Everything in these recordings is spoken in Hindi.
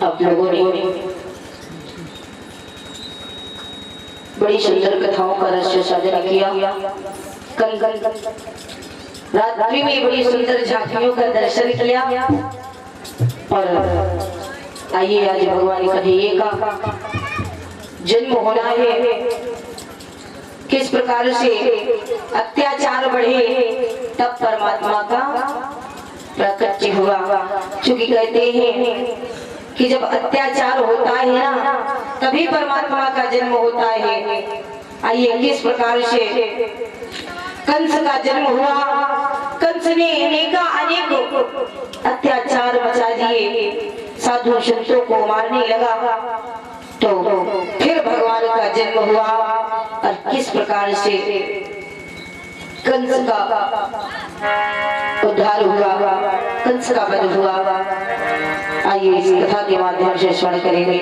आप लोगों ने बड़ी सुंदर कथाओं का रस साधन किया। कल रात्रि में बड़ी सुंदर झांकियों का दर्शन किया और आइए आज भगवान कन्हैया का जन्म होना है। किस प्रकार से अत्याचार बढ़े तब परमात्मा का प्रकट हुआ। क्योंकि कहते हैं कि जब अत्याचार होता है ना तभी परमात्मा का जन्म होता है। आइए किस प्रकार से कंस का जन्म हुआ। कंस ने अनेक अत्याचार मचा दिए, साधु संतों को मारने लगा, तो फिर भगवान का जन्म हुआ और किस प्रकार से कंस का उद्धार हुआ, कंस का वध हुआ। आइए इस कथा के माध्यम से श्रवण करेंगे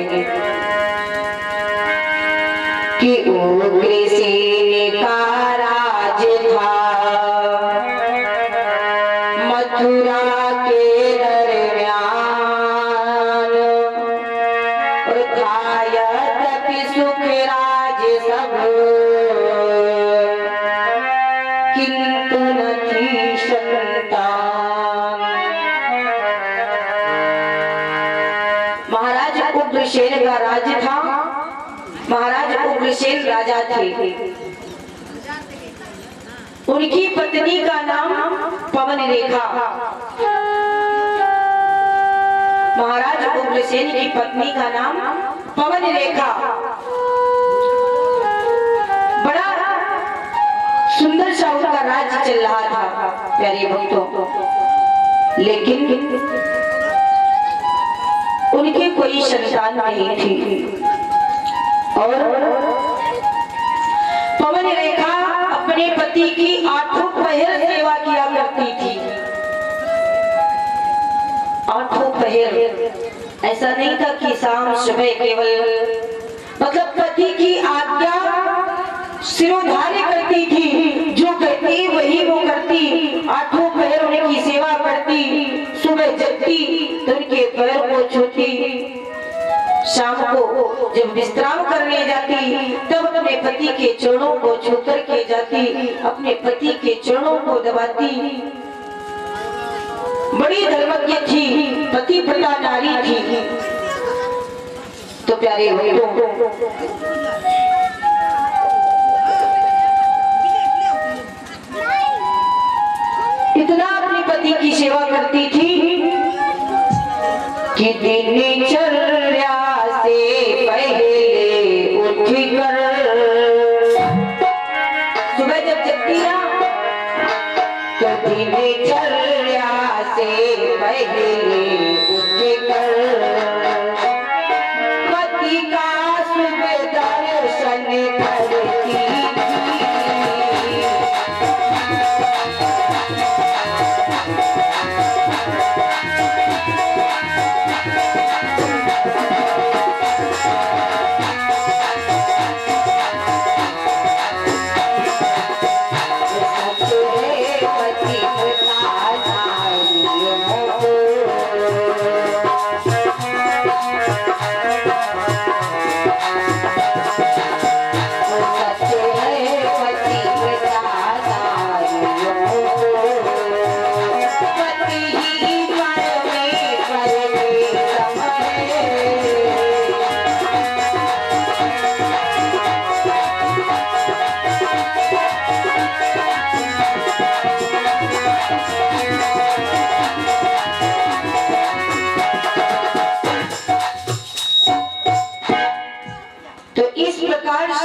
कि उग्रसेन का राज था मथुरा के दरम्यान, और था यद्यपि सुख राज सब, किंतु न थी संतान। महाराज उग्रसेन का राज था। महाराज उग्रसेन राजा थे। उनकी पत्नी का नाम पवन रेखा। महाराज उग्रसेन की पत्नी का नाम पवन रेखा। बड़ा सुंदर सा उनका राज्य चल रहा था प्यारे भक्तों। लेकिन उनके कोई संतान नहीं थी और पवन रेखा अपने पति की आठों पहर सेवा किया करती थी। आठों पहर ऐसा नहीं था कि शाम सुबह केवल, मतलब पति की आज्ञा सिरोधार्य करती थी। जो कहती वही वो करती। आठों पहर उनकी सेवा करती। सुबह जगती तो उनके पैर को छूती। शाम को जब विश्राम करने जाती तब अपने पति के चरणों को छू करके जाती, अपने पति के चरणों को दबाती। बड़ी धर्मज्ञ थी, पतिव्रता नारी थी। तो प्यारे भक्तों, इतना अपने पति की सेवा करती थी कि दिन चर्या से चर्या से पहले उठकर पति का शुभ दर्शन करती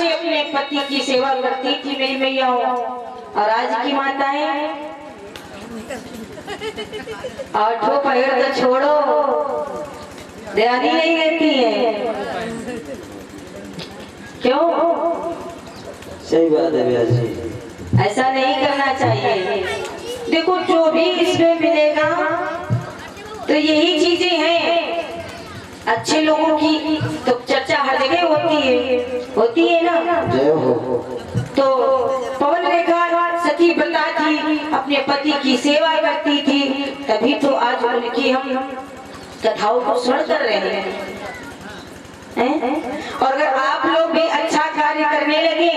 अपने पति की सेवा करती थी मेरी मैया। और आज की माताएं आठों पैर तो छोड़ो, ध्यान ही नहीं देती है। क्यों? सही बात है भैया जी, ऐसा नहीं करना चाहिए। देखो जो भी इसमें मिलेगा तो यही चीजें हैं। अच्छे लोगों की तो चर्चा हर जगह होती है ना। जय हो। तो पवन रेखा सती व्रता थी, अपने पति की सेवा करती थी, तभी तो आज उनकी हम कथाओं को सुन कर रहे हैं। और अगर आप लोग भी अच्छा कार्य करने लगे,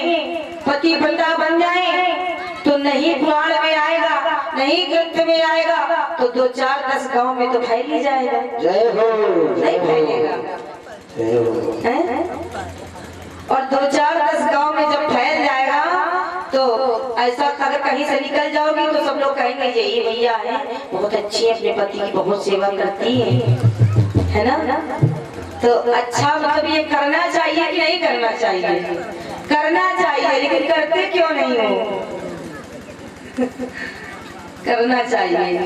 पति व्रता बन जाए, तो नहीं पुराण में आएगा, नहीं ग्रंथ में आएगा, तो 2-4-10 गांव में तो फैल ही जाएगा। जय हो। नहीं फैलेगा। जय हो। और 2-4-10 गांव में जब फैल जाएगा तो ऐसा अगर कहीं से निकल जाओगी तो सब लोग कहेंगे ये भैया है, बहुत अच्छी है, अपने पति की बहुत सेवा करती है ना। तो अच्छा मतलब ये करना चाहिए कि नहीं करना चाहिए? करना चाहिए, लेकिन करते क्यों नहीं हो? करना चाहिए।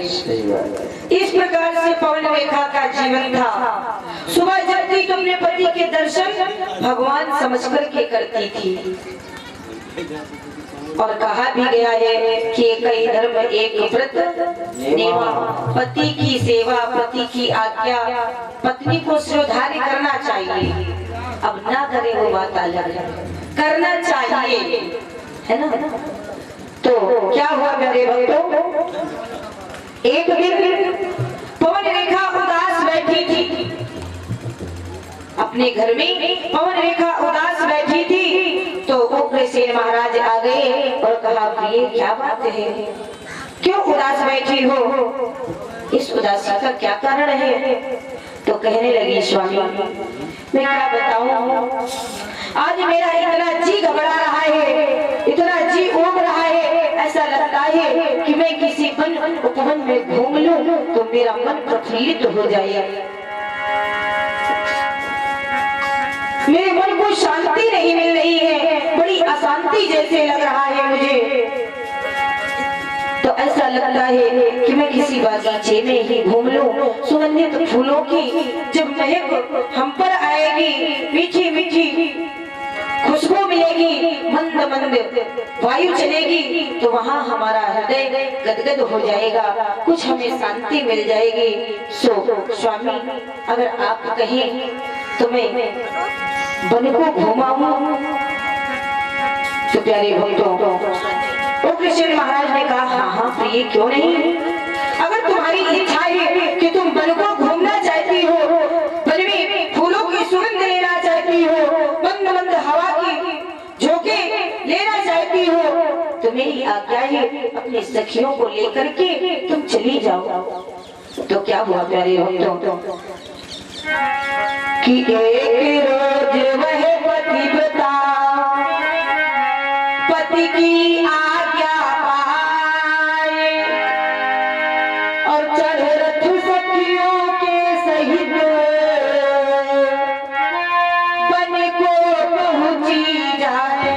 इस प्रकार से पवन रेखा का जीवन था। सुबह जगती तो अपने पति के दर्शन भगवान समझकर के करती थी। और कहा भी गया है कि कई धर्म एक व्रत नेमा, पति की सेवा, पति की आज्ञा, पत्नी को श्रोधार्य करना चाहिए। अब ना करे वो बात अलग है, करना चाहिए, है ना। तो क्या हुआ मेरे भक्तों, एक दिन पवन रेखा उदास बैठी थी अपने घर में। पवन रेखा उदास बैठी थी तो उग्रसेन महाराज आ गए और कहा, प्रिय क्या बात है, क्यों उदास बैठी हो, इस उदासी का क्या कारण है? तो कहने लगी, स्वामी मैं क्या बताऊं, आज मेरा इतना जी घबरा रहा है, इतना जी उब रहा है, ऐसा लगता है कि मैं किसी वन उपवन में घूम लूं तो मेरा मन प्रफुल्लित हो जाए। मेरे मन को शांति नहीं मिल रही है, बड़ी अशांति जैसे लग रहा है मुझे। तो ऐसा लगता है कि मैं किसी बागीचे में ही घूम लूं, सुगंधित फूलों की जब महक हम पर आएगी, मीठी मीठी खुशबू मिलेगी, मंद मंद वायु चलेगी, तो वहाँ हमारा हृदय गदगद हो जाएगा, कुछ हमें शांति मिल जाएगी। सो स्वामी अगर आप कहें तो मैं वन को घुमाऊं। तो प्यारे भक्तों, उग्रसेन महाराज ने कहा, हाँ प्रिय क्यों नहीं, अगर तुम्हारी इच्छा है कि तुम वन को घूमना चाहती हो, वन में फूलों की सुगंध लेना चाहती हो, मंद मंद हवा की झोंके लेना चाहती हो, तो मेरी आज्ञा है, अपने सखियों को लेकर के तुम चली जाओ। तो क्या हुआ प्यारे भक्तों कि एक रोज वह पतिव्रता पति की आज्ञा पाए और चढ़ रथ सखियों के सहित वन को पहुंची जाए।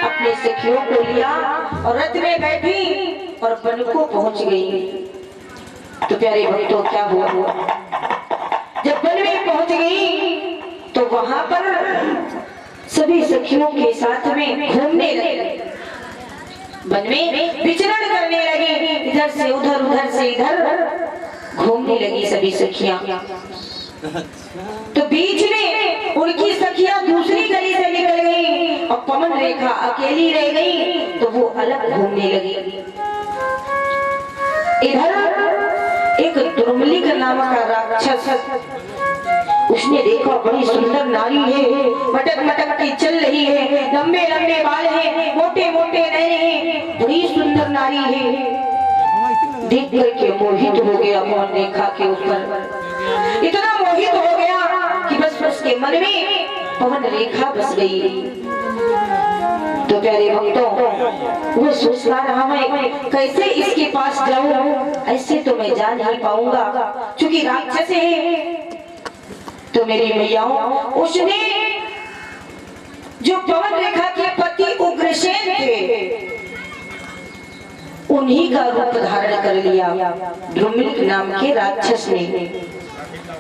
अपने सखियों को लिया और रथ में बैठी और वन को पहुंच गई। तो प्यारे भक्तों क्या हुआ, जब वन में पहुंच गई तो वहां पर सभी सखियों के साथ में घूमने लगे, वन में विचरण करने लगी, इधर से इधर घूमने लगी सभी सखियां। तो बीच में उनकी सखियां दूसरी गली से निकल गई और पवन रेखा अकेली रह गई, तो वो अलग घूमने लगी। इधर एक दुर्मलिक नामक राक्षस, उसने देखा बड़ी सुंदर नारी है, मटक मटक के चल रही है, लंबे लंबे बाल है, मोटे मोटे नैन है, बड़ी सुंदर नारी है। देख करके मोहित हो गया पवन रेखा के ऊपर, इतना मोहित हो गया कि बस उसके मन में पवन रेखा बस गई। तो प्यारे भक्तों, वो सोचता रहा मैं कैसे इसके पास जाऊं, ऐसे तो मैं जा नहीं पाऊंगा क्योंकि राक्षस है। तो मेरी मैयाओं, उसने जो पवन रेखा के पति उग्रसेन थे उन्हीं का रूप धारण कर लिया। द्रुमलिक नाम के राक्षस ने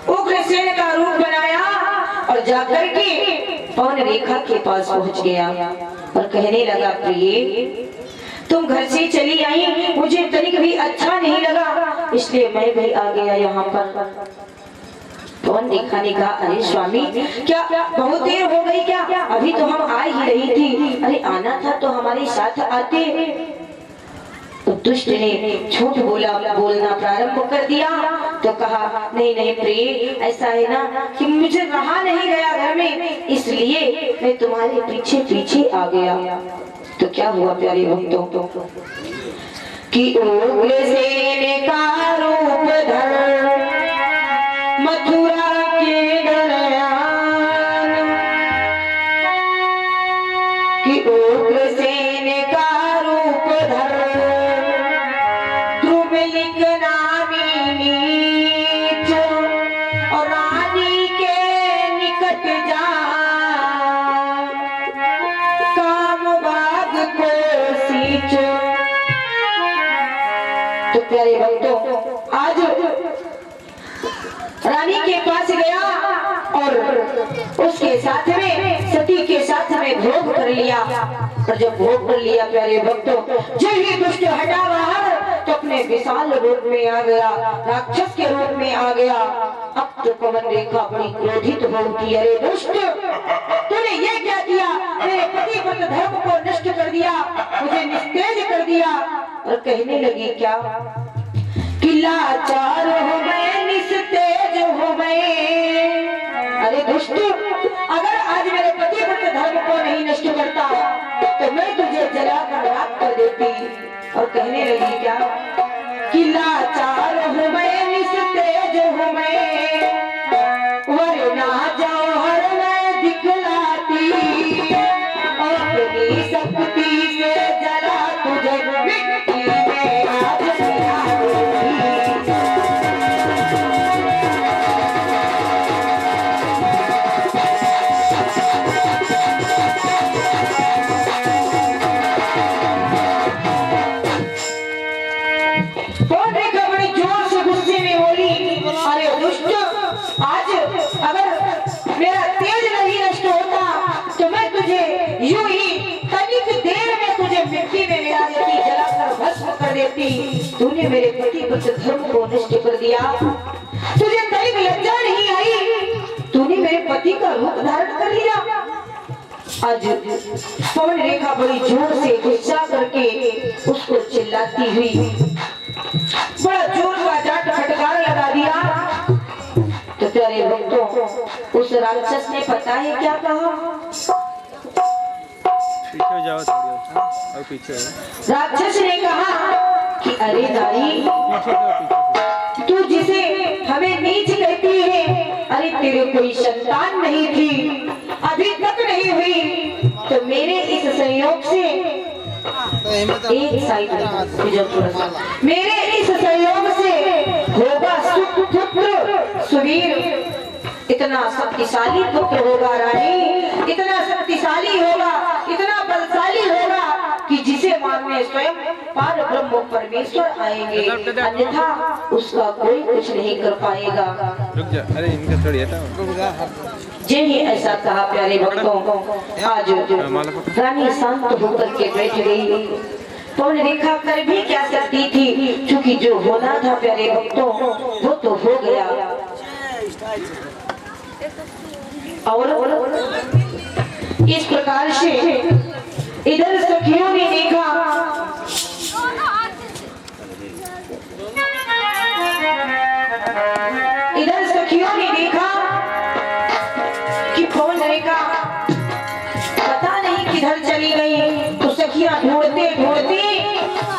उग्रसेन का रूप बनाया और जाकर के पवन रेखा के पास पहुंच गया और कहने लगा, प्रिय तुम घर से चली आई, मुझे तनिक भी अच्छा नहीं लगा, इसलिए मैं भी आ गया यहाँ पर। पवन रेखा ने कहा, अरे स्वामी क्या बहुत देर हो गई क्या, अभी तो हम आ ही रही थी, अरे आना था तो हमारे साथ आते। तो दुष्ट ने झूठ बोलना प्रारंभ कर दिया। तो कहा, नहीं नहीं प्रिय, ऐसा है ना कि मुझे रहा नहीं गया घर में, इसलिए मैं तुम्हारे पीछे पीछे आ गया। तो क्या हुआ प्यारे भक्तों, कि उग्रसेन का रूप धर मथुरा के गलयान, कि उग्रसेन का रूप धर द्रुमलिक नामी नीच और रानी के निकट जा, काम बाग को सींच। तो प्यारे भक्तों, आज रानी के पास गया और उसके साथ में सती के साथ में भोग कर लिया। और जब भोग कर लिया प्यारे भक्तों, जब ही दुष्ट हटा बाहर तो अपने विशाल रूप में आ गया, राक्षस के रूप में आ गया। अब तो पवन रेखा बड़ी क्रोधित हो उठी, अरे दुष्ट तूने ये क्या किया, मेरे पतिव्रत धर्म को नष्ट कर दिया, मुझे निस्तेज कर दिया। और कहने लगी, क्या कि लाचार हो मैं, निस्तेज हो मैं। अरे दुष्ट, अगर आज मेरे पतिव्रत धर्म को नहीं नष्ट करता तो मैं तुझे जलाकर राख कर देती। और कहने लगी, क्या कि लाचार हो मैं, निस्तेज हो मैं, वरना जौहर मैं दिखलाती, अपनी शक्ति से जला तुझे मिट्टी में आज तूने मेरे पतिव्रत धर्म को नष्ट कर दिया, तुझे तनिक लज्जा नहीं आई, तूने मेरे पति का रूप धारण कर लिया। आज पवन रेखा बड़ी जोर से गुस्सा करके उसको चिल्लाती हुई बड़ा जोर का जाट फटकार लगा दिया। तो प्यारे भक्तों, उस राक्षस ने पता है क्या कहा, पीछे जाओ थोड़ी और पीछे। राक्षस ने कहा कि अरे नारी, तू जिसे हमें नीच कहती है, अरे तेरे कोई संतान नहीं थी, अभी तक नहीं हुई, तो मेरे इस संयोग से एक साइड मेरे इस संयोग से होगा सुपुत्र सुवीर, इतना शक्तिशाली पुत्र होगा रानी, इतना शक्तिशाली होगा, इतना बलशाली होगा कि जिसे मारने में स्वयं पार ब्रह्म परमेश्वर आएंगे, अन्यथा उसका कोई कुछ नहीं कर पाएगा। रुक जा, अरे इनका थोड़ी हटाओ। जे ही ऐसा कहा प्यारे भक्तों। आज रानी शांत होकर के बैठ गई। पवन रेखा कर भी क्या सकती थी, क्योंकि जो होना था प्यारे भक्तों वो तो हो गया। और इस प्रकार से इधर सखियों ने देखा, इधर सखियों ने देखा कि पवन रेखा पता नहीं किधर चली गई। तो सखियां ढूंढते ढूंढते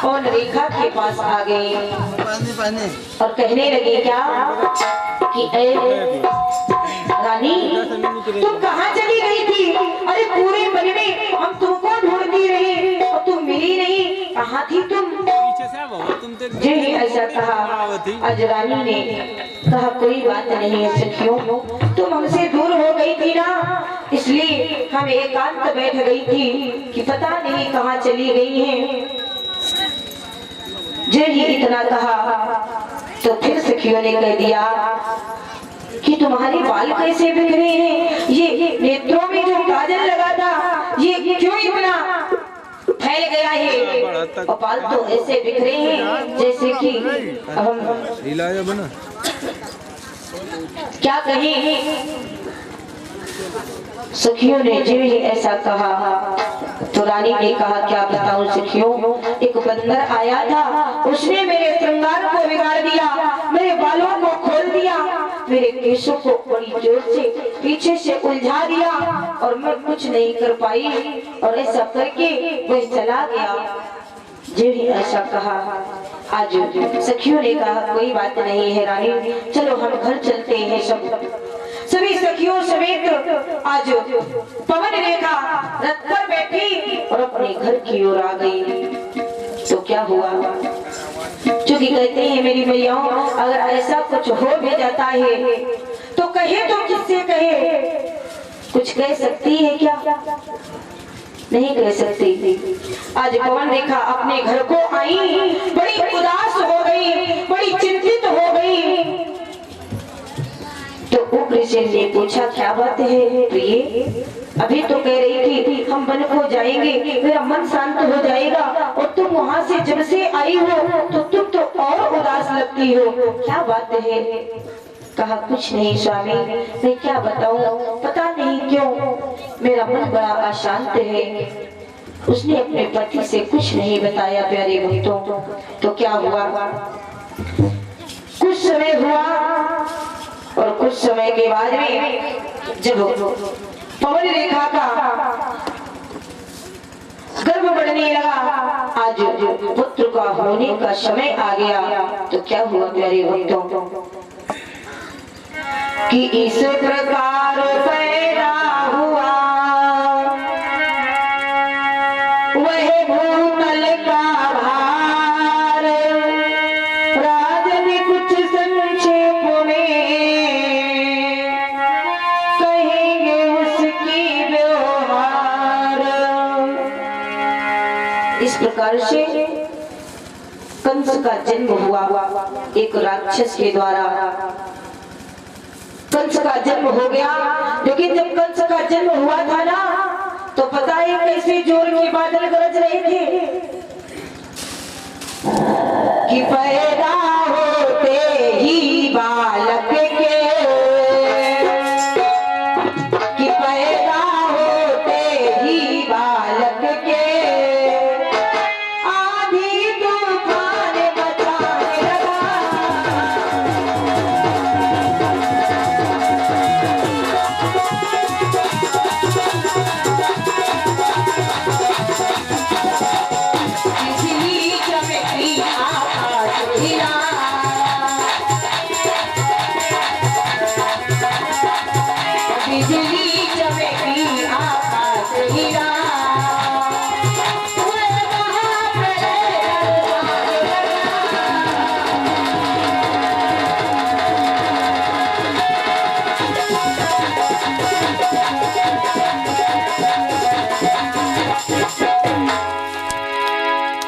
पवन रेखा के पास आ गई और कहने लगी क्या कि रानी तुम कहाँ चली गई थी? अरे पूरे वन में हम तुमको ढूंढती रही और तुम मिली नहीं, कहाँ थी तुम? जी ऐसा कहा। आज रानी ने कहा कोई बात नहीं है सखियों, तुम हमसे दूर हो गई थी ना, इसलिए हम एकांत बैठ गई थी कि पता नहीं कहाँ चली गई हैं। जे ही इतना कहा तो फिर सखियों ने कह दिया कि तुम्हारे बाल कैसे बिखरे हैं, ये नेत्रों में जो काजल लगा था ये क्यों इतना फैल गया है, और बाल तो ऐसे बिखरे हैं जैसे कि हम बना क्या कहें। सखियों ने जो ही ऐसा कहा तो रानी ने कहा क्या बताऊं सखियों, एक बंदर आया था, उसने मेरे श्रृंगार को बिगाड़ दिया, मेरे बालों को खोल दिया, मेरे केशों को बड़ी जोर से पीछे से उलझा दिया और मैं कुछ नहीं कर पाई, और ऐसा करके वह चला गया। जो ही ऐसा कहा आज सखियों ने कहा कोई बात नहीं है रानी, चलो हम घर चलते हैं। सभी सखियों समेत आज पवन रेखा रथ पर बैठी और अपने घर की ओर आ गई। तो क्या हुआ, क्योंकि कहते हैं मेरी मैयाओं, अगर ऐसा कुछ हो भी जाता है तो कहे तो किससे कहे, कुछ कह सकती है क्या? नहीं कह सकती। आज पवन रेखा अपने घर को आई, बड़ी उदास हो गई, बड़ी चिंतित हो गई। तो उग्रसेन ने पूछा क्या बात है प्रिय, अभी तो कह रही थी हम वन को जाएंगे, मेरा मन शांत हो जाएगा, और तुम वहाँ से जब से आई हो तो तुम तो और उदास लगती हो, क्या बात है? कहा कुछ नहीं स्वामी, मैं क्या बताऊं, पता नहीं क्यों मेरा मन बड़ा अशांत है। उसने अपने पति से कुछ नहीं बताया प्यारे भक्तों। तो क्या हुआ, कुछ समय हुआ और कुछ समय के बाद में जब पवन रेखा का गर्भ बढ़ने लगा, आज पुत्र का होने का समय आ गया, तो क्या हुआ प्यारे भक्तों कि इस प्रकार पैदा हुआ वह भूतल का भार। राजन कुछ संक्षेप में कहेंगे उसकी व्यवहार। इस प्रकार से कंस का जन्म हुआ एक राक्षस के द्वारा। कंस का जन्म हो गया, लेकिन जब कंस का जन्म हुआ था ना, तो पता है कैसे जोर के बादल गरज रहे थे कि पैदा होते ही बालक के, कि पैदा होते ही बालक के आधी तूफान मचाने लगा।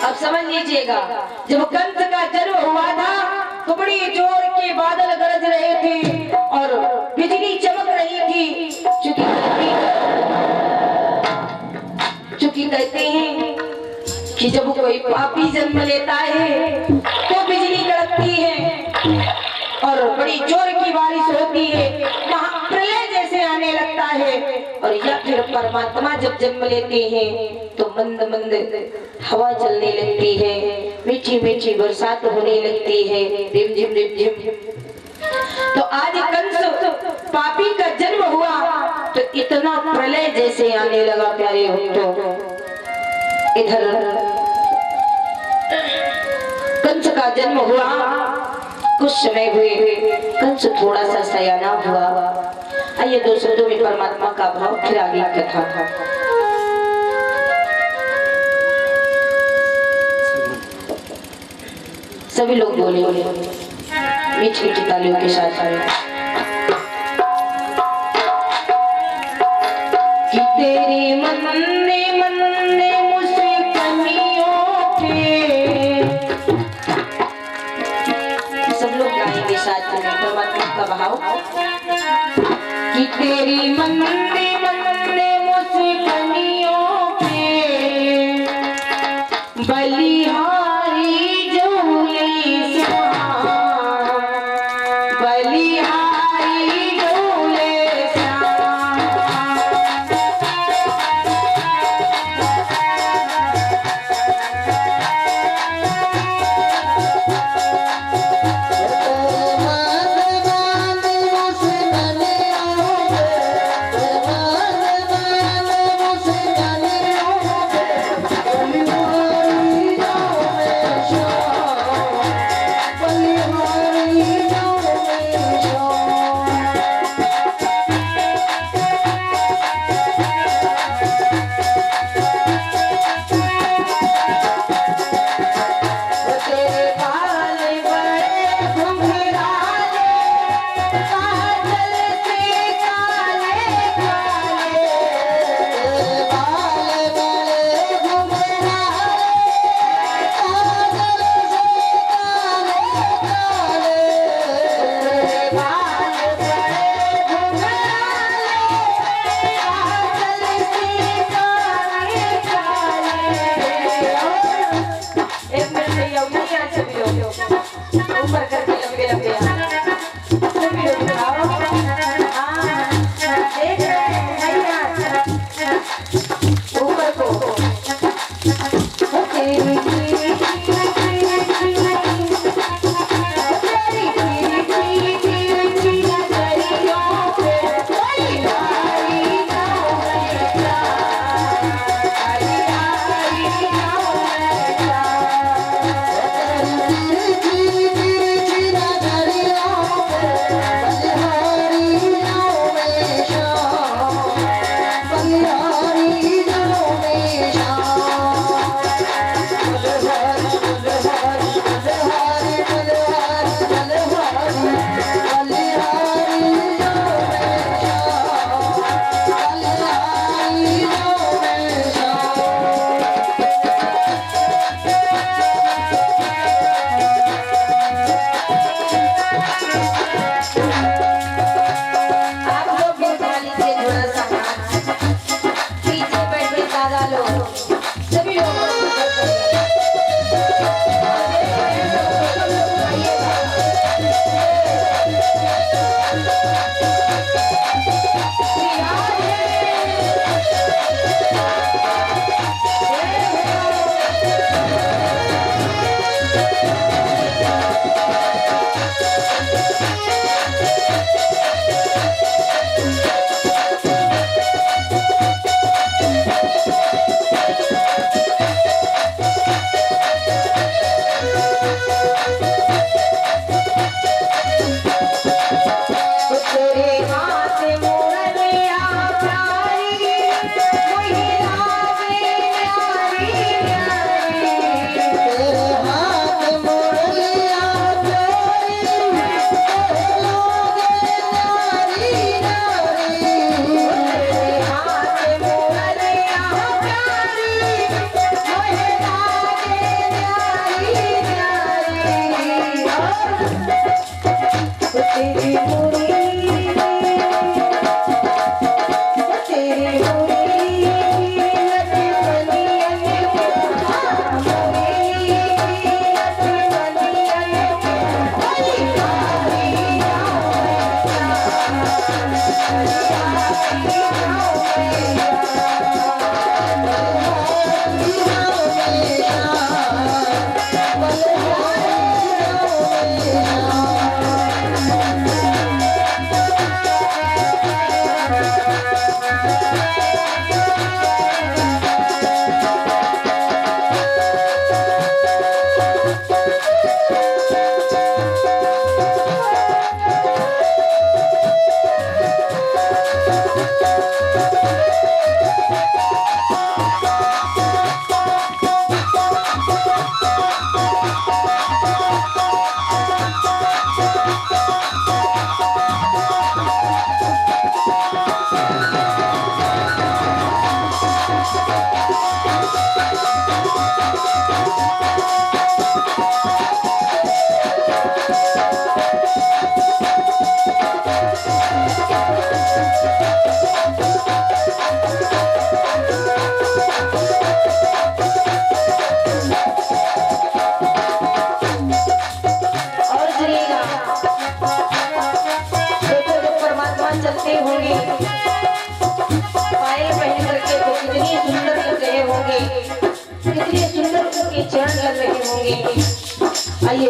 अब समझ लीजिएगा, जब कंस का जन्म हुआ था तो बड़ी जोर के बादल गरज रहे थे और बिजली चमक रही थी। चूंकि कहते हैं कि जब कोई पापी जन्म लेता है तो बिजली कड़कती है और बड़ी जोर की बारिश होती है, महाप्रलय जैसे आने लगता है। और या फिर परमात्मा जब जन्म लेते हैं तो मंद मंद हवा चलने लगती है, मीठी मीठी बरसात होने लगती है, रिमझिम रिमझिम। तो आज कंस पापी का जन्म हुआ तो इतना प्रलय जैसे आने लगा प्यारे भक्तों। इधर कंस का जन्म हुआ, कुछ समय हुए कंस थोड़ा सा सयाना हुआ। आइए दो शब्दों में परमात्मा का भाव, फिर आगे कथा था। सभी लोग बोले मीठी मीठी तालियों के साथ कि तेरी मन्ने मन्ने मुस्कानियों पे, सब लोग गाएंगे साथ में परमात्मा का भाव कि तेरी मन्ने मन्ने मुस्कानियों पे बलिहारी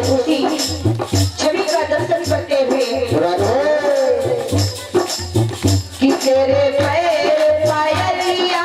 उसी छवि का दर्शन करते हुए कि तेरे पैर पायलिया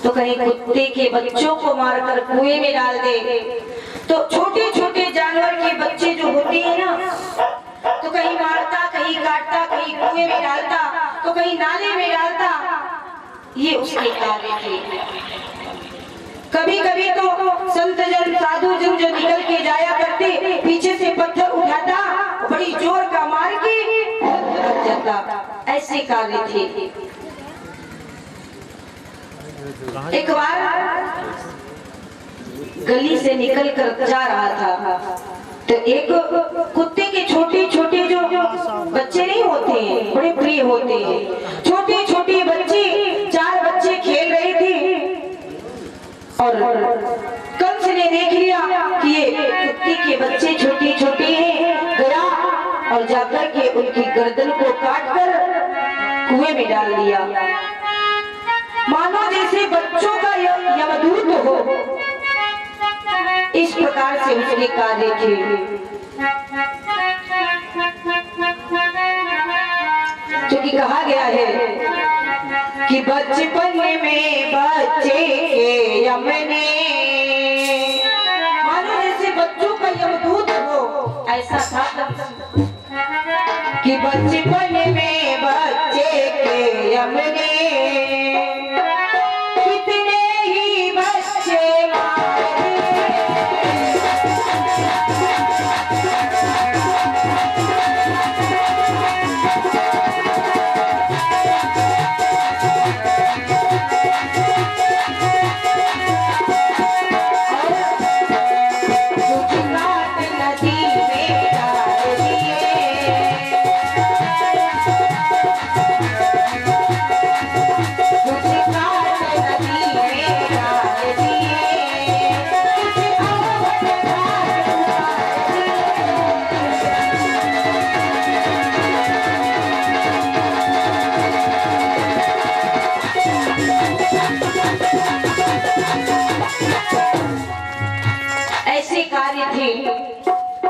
तो कहीं कुत्ते के बच्चों को मारकर कुएं में डाल दे, तो छोटे छोटे जानवर के बच्चे जो होते हैं ना, तो कहीं मारता, कहीं काटता, कहीं कुएं में डालता, तो कहीं नाले में डालता। ये उसके कार्य थे। कभी कभी तो संत जन, साधु जन जो निकल के जाया करते, पीछे से पत्थर उठाता, बड़ी जोर का मार के रख जाता। ऐसे कार्य थे। एक बार गली से निकल कर जा रहा था, तो एक कुत्ते के छोटे छोटे जो बच्चे नहीं होते हैं, बड़े प्रिय होते हैं, छोटे छोटे बच्चे, 4 बच्चे खेल रहे थे और कंस ने देख लिया कि ये कुत्ते के बच्चे छोटे छोटे हैं, गया और जाकर के उनकी गर्दन को काटकर कुएं में डाल दिया। मानो जैसे बच्चों का यमदूत हो, इस प्रकार से उसके कार्य थे। क्योंकि कहा गया है कि बचपन में बच्चे के यमने, मानो जैसे बच्चों का यमदूत हो, ऐसा था कि बचपन में बच्चे के यमने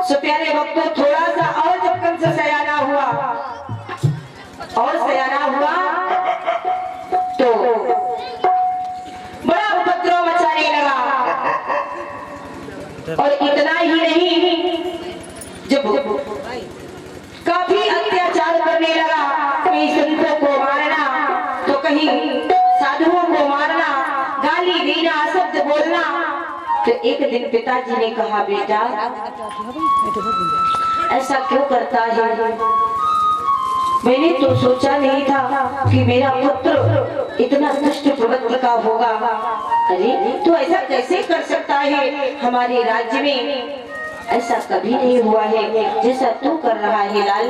सो प्यारे भक्तों, थोड़ा सा और जब कंस सयाना हुआ और सयाना हुआ तो बड़ा उपद्रव मचाने लगा। और इतना ही नहीं, जब काफी अत्याचार करने लगा, कहीं संतों को मारना, तो कहीं साधुओं को मारना, गाली देना, शब्द बोलना। तो एक दिन पिताजी ने कहा, बेटा ऐसा क्यों करता है? मैंने तो सोचा नहीं था कि मेरा पुत्र इतना दुष्ट प्रवृत्ति का होगा। अरे तू ऐसा कैसे कर सकता है? हमारे राज्य में ऐसा कभी नहीं हुआ है जैसा तू कर रहा है लाल।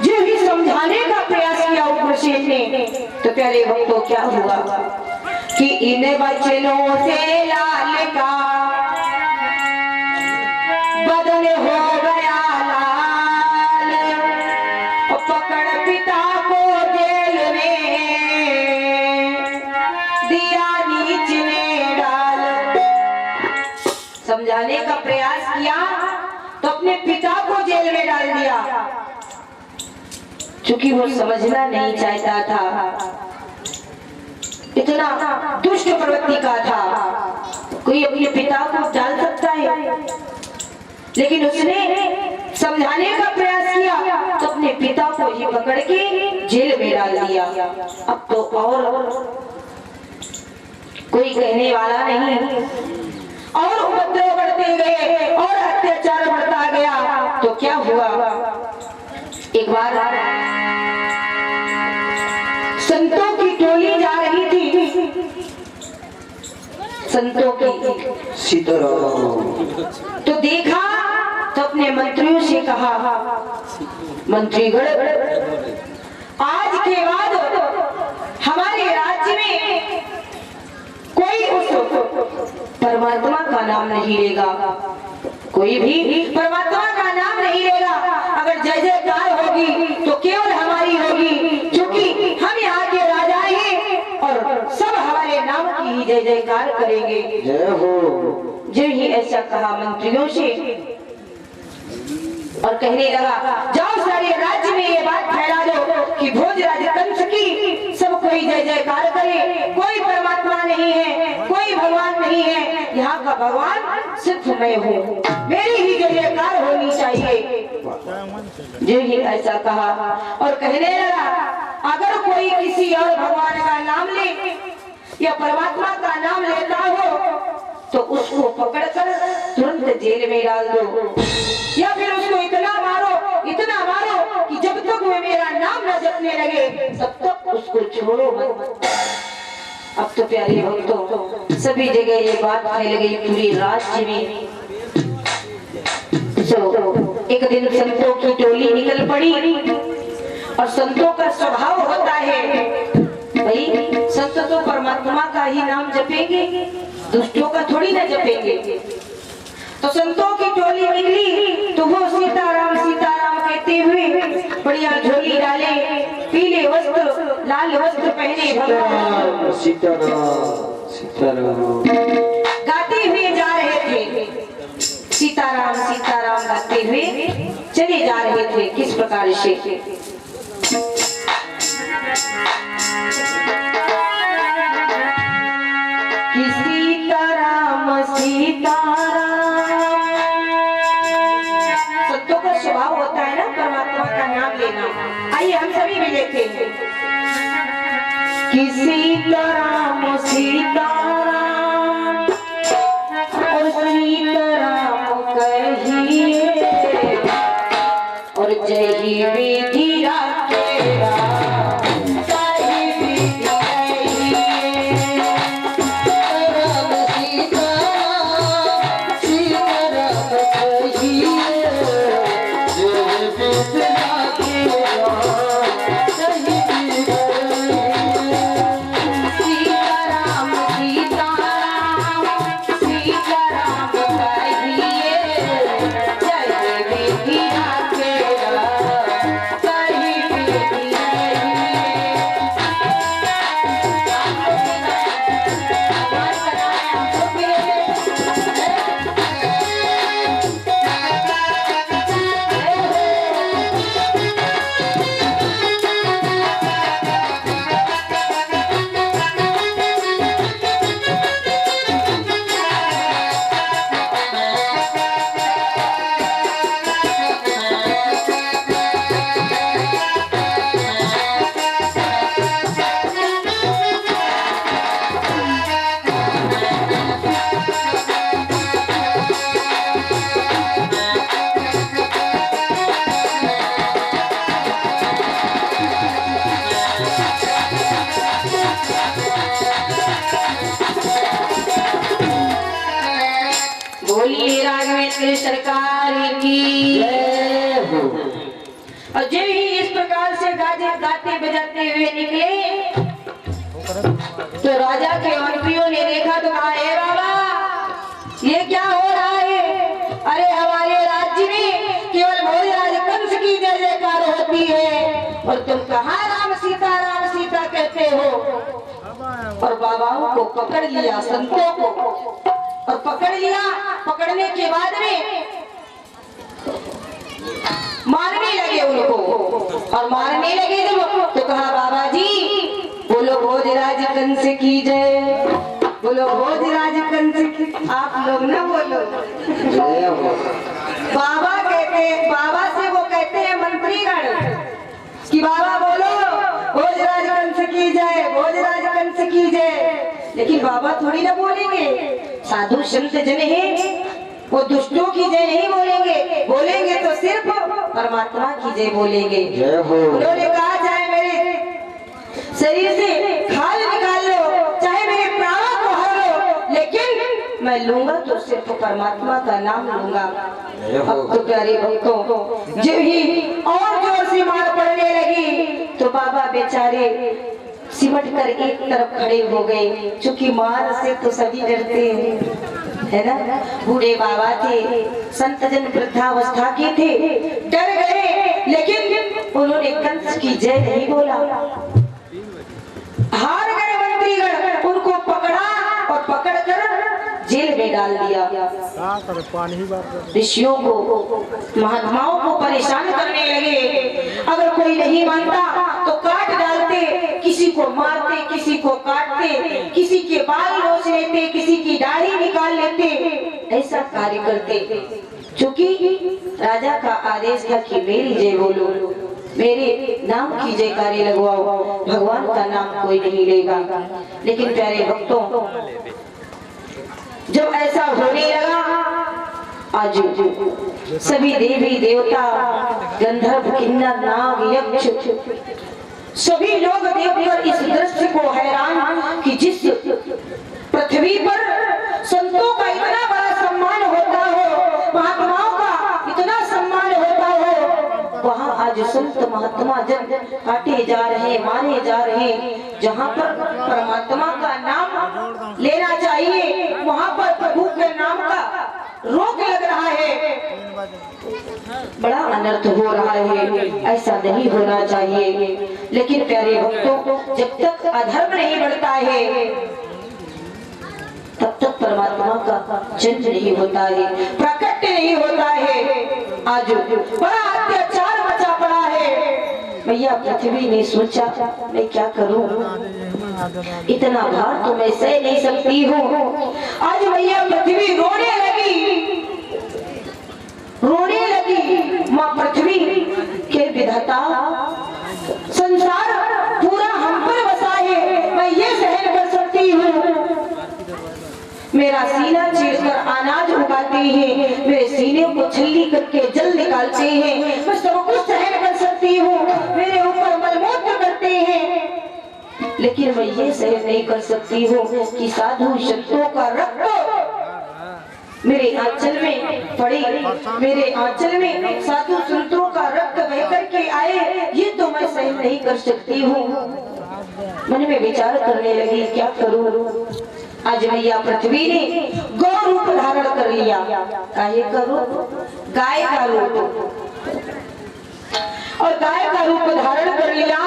जो भी समझाने का प्रयास किया उग्रसेन ने, तो प्यारे भक्तों क्या हुआ कि इन बचनों से लाल का बदन हो गया लाल। पकड़ पिता को जेल में दिया नीच ने डाल। समझाने का प्रयास किया तो अपने पिता को जेल में डाल दिया, क्योंकि वो समझना नहीं चाहता था। इतना दुष्ट प्रवृत्ति का था। कोई अपने पिता को डाल सकता है, लेकिन उसने समझाने का प्रयास किया तो अपने पिता को ही पकड़ के जेल में डाल दिया। अब तो और कोई कहने वाला नहीं, और उपद्रव बढ़ते गए और अत्याचार बढ़ता गया। तो क्या हुआ, एक बार संतों की टोली जा रही थी, संतों की, सीताराम। तो देखा तो अपने मंत्रियों से कहा, मंत्रीगण आज के बाद हमारे राज्य में कोई उस परमात्मा का नाम नहीं लेगा, कोई भी परमात्मा का नाम नहीं लेगा। अगर जय जयकार होगी तो केवल हमारी होगी, क्योंकि हम यहाँ के राजा हैं और सब हमारे नाम की ही जय जयकार करेंगे। जय हो। जो ही ऐसा कहा मंत्रियों से और कहने लगा, जाओ सारे राज्य में ये बात फैला दो कि भोजराज कंस की सब कोई जय जयकार करे, कोई परमात्मा नहीं है, कोई भगवान नहीं है, यहाँ का भगवान सिर्फ मैं हूँ, मेरी ही जय जयकार होनी चाहिए। जो ही ऐसा कहा और कहने लगा, अगर कोई किसी और भगवान का नाम ले या परमात्मा का नाम लेता हो तो उसको पकड़कर तुरंत जेल में डाल दो, या फिर उसको इतना मारो कि जब तक वो मेरा नाम न जपने लगे तब तक उसको छोड़ो मत। अब तो प्यारे भक्तों, सभी जगह ये बात फैल गई पूरे राज्य में। एक दिन संतों की टोली निकल पड़ी और संतों का स्वभाव होता है, भाई संत तो परमात्मा का ही नाम जपेंगे, दुष्टों का थोड़ी ना जपेंगे। तो संतों की टोली निकली तो वो सीताराम सीताराम कहते हुए बढ़िया झोली डाले, पीले वस्त्र लाल वस्त्र पहने भगवान सीताराम सीताराम गाते हुए जा रहे थे। सीताराम सीताराम गाते हुए चले जा रहे थे। किस प्रकार से, सीताराम सीताराम, संतों का स्वभाव होता है ना परमात्मा का नाम लेना। आइए हम सभी भी लेते हैं कि सीताराम सीताराम और सीताराम कहिए और जय विधि राखेगा। बोलिए राघवेंद्र सरकार की। और जब ही इस प्रकार से गाते बजाते हुए निकले तो राजा के मंत्रियों ने देखा तो कहा, हे बाबा ये क्या हो रहा है? अरे हमारे राज्य में केवल भोजराज कंस की जय जयकार होती है और तुम कहाँ राम सीता कहते हो? और बाबाओं को पकड़ लिया, संतों को और पकड़ लिया। पकड़ने के बाद में मारने लगे उनको और मारने लगे जब तो कहा, बाबा जी बोलो भोजराज कंस की जय। बोलो भोजराज कंस की। आप लोग ना बोलो। जय हो। बाबा से वो कहते हैं मंत्रीगण कि बाबा बोलो भोजराज कंस की जय, भोजराज कंस की जय। लेकिन बाबा थोड़ी ना बोलेंगे, साधु संत जन हैं, वो दुष्टों की जय नहीं बोलेंगे, बोलेंगे तो सिर्फ परमात्मा की जय बोलेंगे। जय हो। उन्होंने कहा चाहे मेरे शरीर से खाल निकाल लो, चाहे मेरे प्राणों को हर लो, लेकिन मैं लूंगा तो सिर्फ परमात्मा का नाम लूंगा। अब तो प्यारे भक्तों, जब ही और जोर से मार पड़ने लगी तो बाबा बेचारे सिमट कर एक तरफ खड़े हो गए, क्योंकि मार से तो सभी डरते हैं, है ना। बूढ़े बाबा थे, संत जन वृद्धावस्था के थे, डर गए, लेकिन उन्होंने कंस की जय नहीं बोला। हार गए मंत्रीगण, उनको पकड़ा और पकड़कर जेल में डाल दिया। ऋषियों को, महात्माओं को परेशान करने लगे। अगर कोई नहीं मानता तो काट डालते, किसी को मारते, किसी को काटते, किसी के बाल नोच लेते, किसी की दाढ़ी निकाल लेते, ऐसा कार्य करते। क्योंकि राजा का आदेश था कि मेरी जय बोलो, मेरे नाम की जयकारी लगवाओ, भगवान का नाम कोई नहीं लेगा। लेकिन प्यारे भक्तों, जब ऐसा होने लगा, आज सभी देवी देवता, गंधर्व, किन्नर, नाग, यक्ष, सभी लोग देखकर इस दृश्य को हैरान कि जिस पृथ्वी पर संतों का इतना बड़ा सम्मान होता हो, महात्माओं का इतना सम्मान होता हो, वहाँ आज संत महात्मा जन काटे जा रहे, मारे जा रहे। जहाँ पर परमात्मा का नाम लेना चाहिए, वहाँ पर प्रभु के नाम का रोक लग रहा है। बड़ा अनर्थ हो रहा है, ऐसा नहीं होना चाहिए। लेकिन प्यारे भक्तों, जब तक अधर्म नहीं बढ़ता है तब तक परमात्मा का जन्म नहीं होता है, प्रकट नहीं होता है। आज बड़ा अत्याचार मचा पड़ा है। मैया पृथ्वी ने सोचा मैं क्या करूं, इतना भार तो मैं सह नहीं सकती हूँ। आज मैया पृथ्वी रोने लगी, रोने लगी। माँ पृथ्वी के विधाता, संसार पूरा हम पर बसा है, मैं ये सहन कर सकती हूँ। मेरा सीना चीरकर अनाज उगाते हैं, मेरे सीने को छल्ली करके जल निकालते हैं, मैं सब कुछ सहन कर सकती हूँ। मेरे ऊपर मलमूत्र करते हैं, लेकिन मैं ये सहन नहीं कर सकती हूँ कि साधु संतों का रक्त मेरे आंचल में पड़े, मेरे आंचल में साधु संतों का रक्त बह करके आए, ये तो मैं सहन नहीं कर सकती हूँ। मन में विचार करने लगी क्या करूँ। आज मैया पृथ्वी ने गौ रूप धारण कर लिया। काहे का रूप? गाय का रूप। और गाय का रूप धारण कर लिया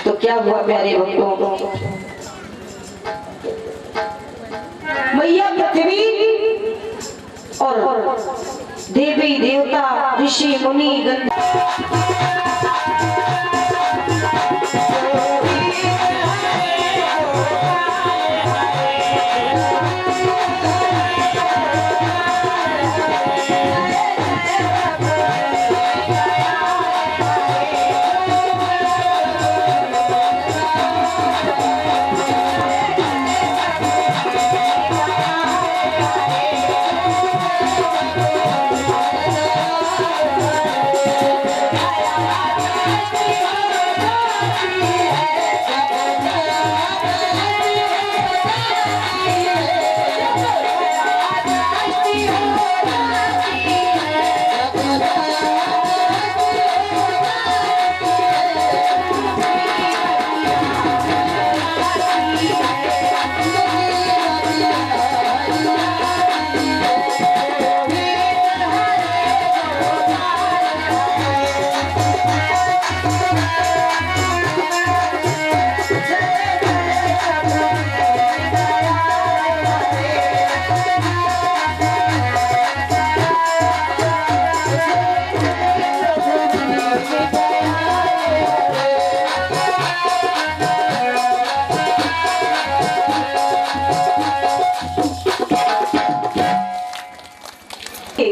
तो क्या हुआ प्यारे भक्तों, मैया पृथ्वी और देवी देवता, ऋषि मुनि,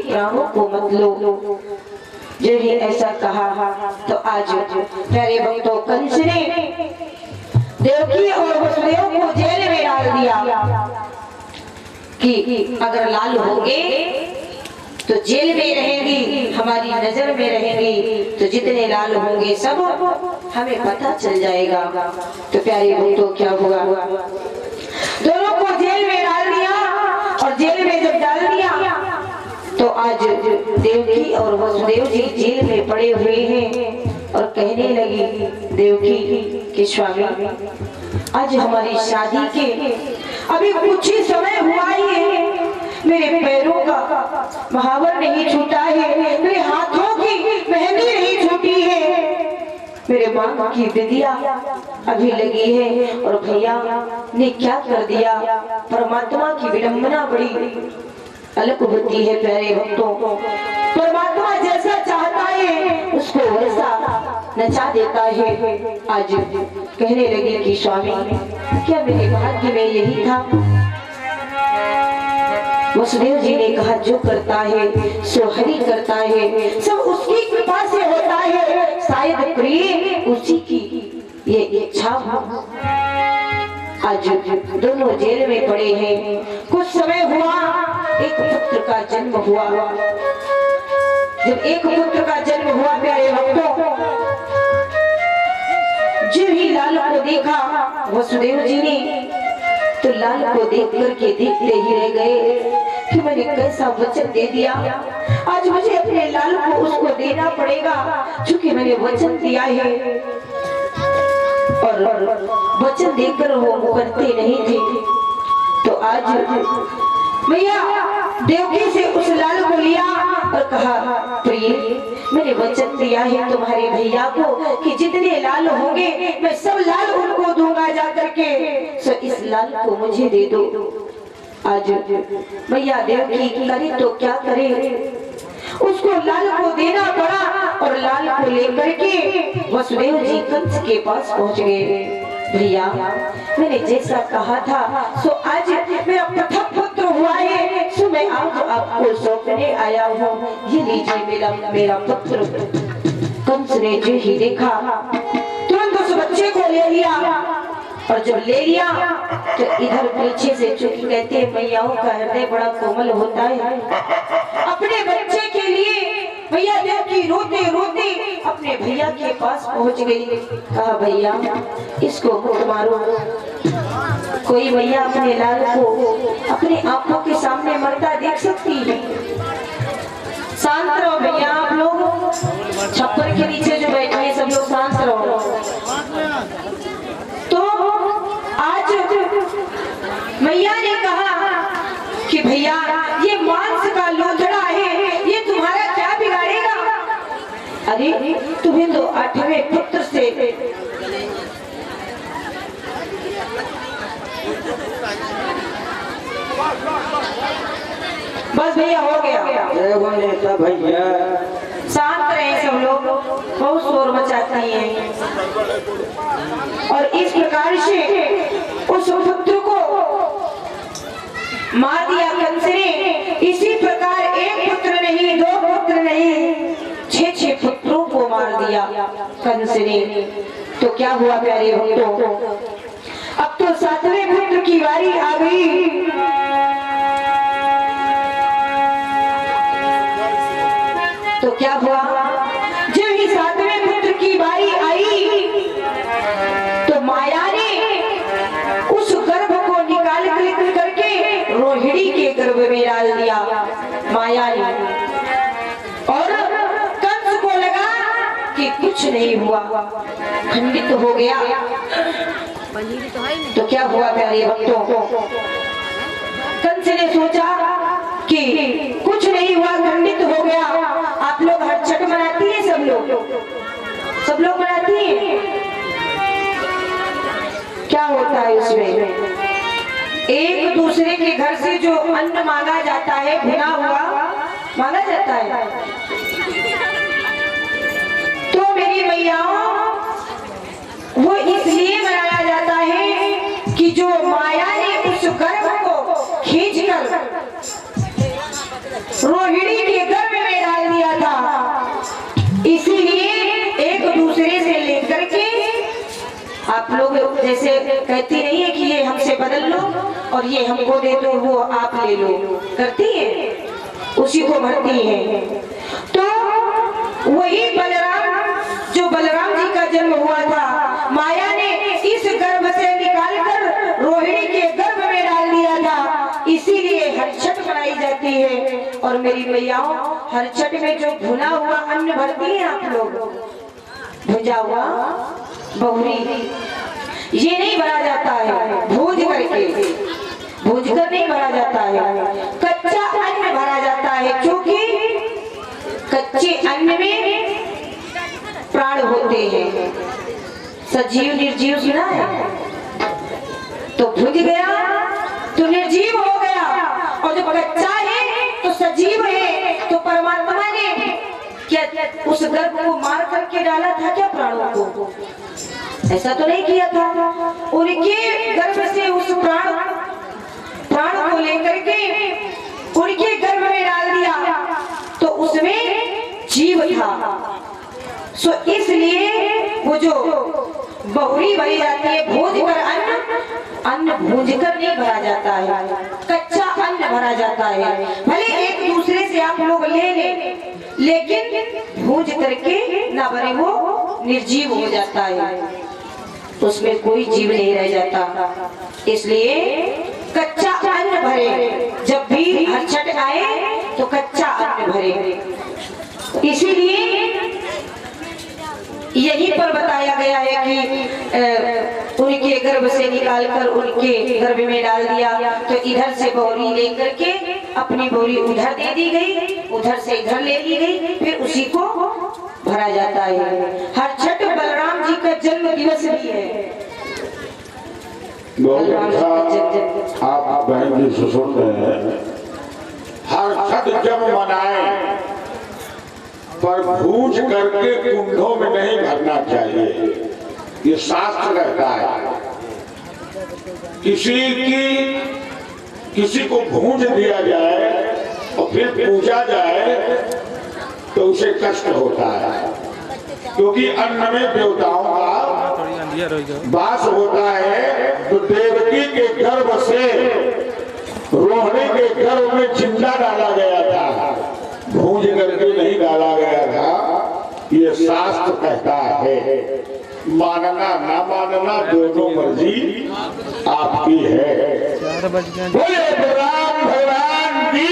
प्राणों को मत लो। जब ही ऐसा कहा तो आज प्यारे भक्तों कंस ने देवकी और वसुदेव को जेल में डाल दिया कि अगर लाल होंगे तो जेल में रहेंगी, हमारी नजर में रहेंगी, तो जितने लाल होंगे सब हमें पता चल जाएगा। तो प्यारे भक्तों क्या हुआ, दोनों को जेल में डाल दिया और जेल में जब डाल दिया तो आज देवकी और वसुदेव जी जेल में पड़े हुए हैं और कहने लगी देवकी कि स्वामी आज हमारी शादी के अभी कुछ ही समय हुआ ही है, मेरे पैरों का महावर नहीं छूटा है, मेरे हाथों की मेहंदी नहीं छूटी है, मेरे मांग की विधिया अभी लगी है और भैया ने क्या कर दिया। परमात्मा की विडंबना बड़ी अलग होती है प्यारे भक्तों, परमात्मा जैसा चाहता है उसको वैसा नचा देता है। आज कहने लगी कि स्वामी क्या मेरे भाग्य में यही था। वसुदेव जी ने कहा जो करता है सो हरि करता है, सब उसकी कृपा से होता है, शायद प्रिय उसी की ये इच्छा हो। आज दोनों जेल में पड़े हैं। कुछ समय हुआ एक पुत्र का जन्म हुआ। जब एक पुत्र का जन्म हुआ प्यारे भक्तों, जब ही लाल को देखा वसुदेव जी ने तो लाल को देख करके देखते ही रह गए कि मैंने कैसा वचन दे दिया, आज मुझे अपने लाल को उसको देना पड़ेगा क्योंकि मैंने वचन दिया है। और वचन देकर वो करते नहीं थे। तो आज भैया देवकी से उस लाल को लिया और कहा प्रिय मैंने वचन दिया है तुम्हारे भैया को कि जितने लाल होंगे मैं सब लाल उनको दूंगा जाकर के, सो इस लाल को मुझे दे दो। आज भैया देवकी करे तो क्या करे, उसको लाल को देना पड़ा और लाल को लेकर के वसुदेव जी कंस के पास पहुंच गए। भैया मैंने जैसा कहा था सो आज मेरा प्रथम पुत्र हुआ है, सो मैं आज आपको सौंपने आया हूँ, ये लीजिए मेरा पुत्र। कंस ने जो ही देखा तुरंत उस बच्चे को ले लिया और जब ले लिया तो इधर पीछे से चुकी कहते मैयाओं का हृदय बड़ा कोमल होता है। अपने बच्चे के लिए भैया देवकी रोते रोते अपने भैया के पास पहुंच गई। कहा भैया इसको मत मारो, कोई भैया अपने लाल को अपनी आंखों के सामने मरता देख सकती है। शांत रहो भैया, आप लोग छप्पर के नीचे जो बैठे हैं सब लोग शांत रहो। तो आज मैया ने कहा कि भैया ये मांस का लोथड़ा है, ये तुम्हारा क्या बिगाड़ेगा। अरे तुम्हें तो 8वें पुत्र से बस भैया हो गया। भैया शांत रहे सब लोग, बहुत शोर मचाती हैं। और इस प्रकार से उस पुत्र को मार दिया कंस ने। इसी प्रकार एक पुत्र नहीं, दो पुत्र नहीं, 6 पुत्रों को मार दिया कंस ने। तो क्या हुआ प्यारे भक्तों, अब तो 7वें पुत्र की बारी आ गई। तो क्या हुआ, जब ही 7वें पुत्र की बारी आई तो माया ने उस गर्भ को निकाल करके रोहिणी के गर्भ में डाल दिया माया ने। और कंस को लगा कि कुछ नहीं हुआ, खंडित हो गया। तो क्या हुआ प्यारे भक्तों, कंस ने सोचा कि कुछ नहीं हुआ, खंडित हो गया। आप लोग हर छठ मनाती है, सब लोग मनाती है। क्या होता है उसमें, एक दूसरे के घर से जो अन्न मांगा जाता है, भुना हुआ मांगा जाता है। तो मेरी मैयाओं वो इसलिए मनाया जाता है कि जो माया ने उस गर्भ को खींचकर रोहिणी लोग जैसे कहती नहीं है कि ये हमसे बदल लो और ये हमको दे दो, वो आप ले लो, करती है, उसी को भरती है। तो वही बलराम, जो बलराम जी का जन्म हुआ था, माया ने इस गर्भ से निकालकर रोहिणी के गर्भ में डाल दिया था, इसीलिए हर छठ मनाई जाती है। और मेरी मैयाओं, हर छठ में जो भुना हुआ अन्न भरती हैं आप लोग, भुजा हुआ बहुरी, ये नहीं भरा जाता है, भूज करके, भूज कर नहीं भरा जाता है, कच्चा अन्न भरा जाता है, क्योंकि कच्चे अन्न में प्राण होते हैं। सजीव निर्जीव सुना है, तो भुज गया तो निर्जीव हो गया, और जो कच्चा है तो सजीव है। तो परमात्मा ने क्या उस गर्भ को मार करके डाला था क्या प्राणों को? ऐसा तो नहीं किया था। उनके गर्भ से उस प्राण को लेकर के उनके गर्भ में डाल दिया, तो उसमें जीव था। सो इसलिए वो जो बहुरी भरी जाती है, भोज कर अन्न भूज कर नहीं भरा जाता है, कच्चा अन्न भरा जाता है। भले एक दूसरे से आप लोग ले लें, लेकिन भूज करके ना भरे, वो निर्जीव हो जाता है, उसमें कोई जीव नहीं रह जाता। इसलिए कच्चा अन्न भरे, जब भी हर छठ आए तो कच्चा अन्न भरे। इसीलिए यहीं पर बताया गया है कि उनके गर्भ से निकालकर उनके गर्भ में डाल दिया, तो इधर से बोरी लेकर के अपनी बोरी उधर दे दी गई, उधर से इधर ले ली गई, फिर उसी को भरा जाता है। हर छठ बलराम जी का जन्म दिवस भी है। बहुत अच्छा आप बहन जी से सुन रहे हैं। हर छठ जब मनाए पर भूज करके कुंडों में नहीं भरना चाहिए, ये शास्त्र रहता है। किसी को भूज दिया जाए और फिर पूजा जाए तो उसे कष्ट होता है, क्योंकि अन्न में देवताओं का वास होता है। तो देवकी के गर्भ से रोहिणी के गर्भ में जिंदा डाला गया था, भूज करके नहीं डाला गया था, ये शास्त्र कहता है। मानना ना मानना दोनों मर्जी आपकी है। बोले राम भगवान की।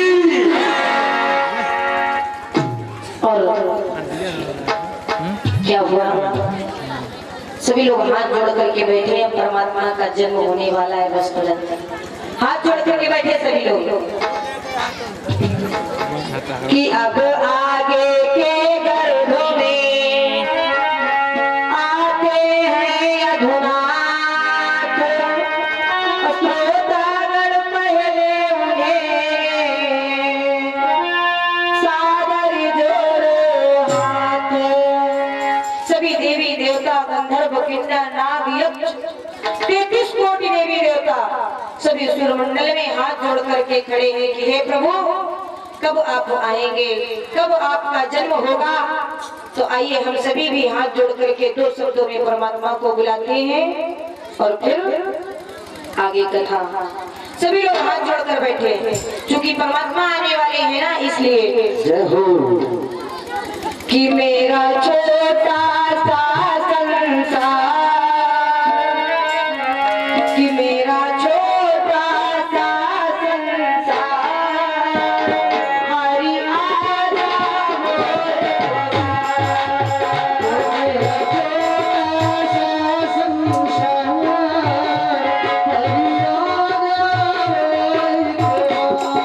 और क्या हुआ, सभी लोग हाथ जोड़ करके बैठे हैं, परमात्मा का जन्म होने वाला है, बस तुरंत हाथ जोड़ करके बैठे सभी लोग कि अब आगे के गर्भ में आते हैं अधुनाथ, श्रोतागण पहले उन्हें सादर जोड़ो हाथ। सभी देवी देवता, गंधर्व, किन्नर, नाग, यक्ष, 33 कोटि देवी देवता सभी सूर्यमंडल में हाथ जोड़ करके खड़े हैं कि हे प्रभु, कब आप आएंगे, कब आपका जन्म होगा। तो आइए हम सभी भी हाथ जोड़ करके 2 शब्दों में परमात्मा को बुलाते हैं और फिर आगे कथा। सभी लोग हाथ जोड़कर बैठे हैं, क्योंकि परमात्मा आने वाले हैं ना, इसलिए जय हो। कि मेरा छोटा सा संसार, कि मेरा छोटा सा संसार हरि आधा हो गया। मेरा छोटा सा संसार हरि आधा हो गया।